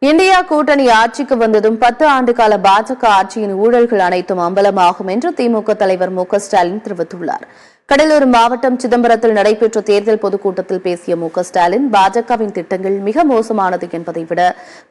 India கூட்டணி ஆட்சிக்கு வந்ததும் 10 ஆண்டு கால பாஜக ஆட்சியின் ஊழல்கள் அனைத்தும் அம்பலமாகும் என்று திமுக தலைவர் மு.க.ஸ்டாலின் தெரிவித்துள்ளார். கடலூர் மாவட்டம் சிதம்பரத்தில் நடைபெற்ற தேர்தல் பொதுக்கூட்டத்தில் பேசிய மு.க.ஸ்டாலின் பாஜகவின் திட்டங்கள் மிக மோசமானது என்பதை விட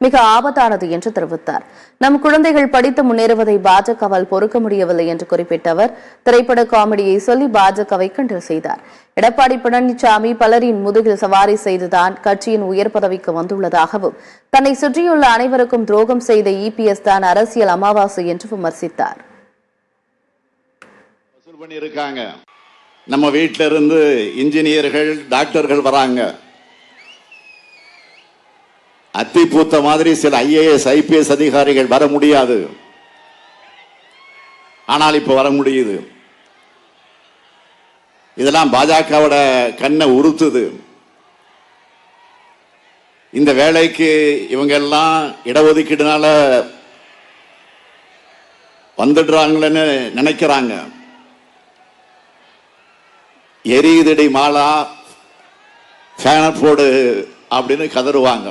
மிக ஆபத்தானது என்று தெரிவித்தார். நம் குழந்தைகள் படித்து முன்னேறுவதை பாஜகவால் பொறுக்க முடியவில்லை என்று குறிப்பிட்ட அவர் திரைப்பட காமெடியை சொல்லி பாஜகவை கிண்டல் செய்தார். எடப்பாடி பழனிசாமி பலரின் முதுகில் சவாரி செய்துதான் கட்சியின் உயர் பதவிக்கு வந்துள்ளதாகவும் தன்னை சுற்றியுள்ள அனைவருக்கும் துரோகம் செய்த இபிஎஸ் தான் அரசியல் அமாவாசை என்று விமர்சித்தார். நம்ம வீட்டில இருந்து இன்ஜினியர்கள் டாக்டர்கள் வராங்க. அத்தி பூத்த மாதிரி சில ஐஏஎஸ் ஐபிஎஸ் அதிகாரிகள் வர முடியாது, ஆனால் இப்ப வர முடியுது. இதெல்லாம் பாஜகவோட கண்ணை உறுத்துது. இந்த வேலைக்கு இவங்க எல்லாம் இடஒதுக்கீடுனால வந்துடுறாங்கன்னு நினைக்கிறாங்க. எரியுதடி மாலா ஃபேனர் போடு அப்படின்னு கதறுவாங்க.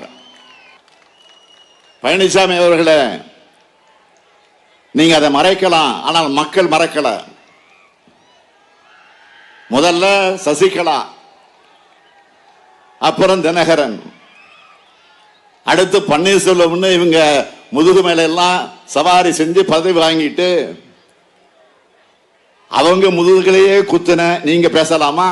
பழனிசாமி அவர்களே, நீங்க அதை மறைக்கலாம், ஆனால் மக்கள் மறக்கல. முதல்ல சசிகலா, அப்புறம் தினகரன், அடுத்து பன்னீர்செல்வம்னு இவங்க முதுகு மேல எல்லாம் சவாரி செஞ்சு பதவி வாங்கிட்டு அவங்க முதுகுலையே குத்துன நீங்க பேசலாமா?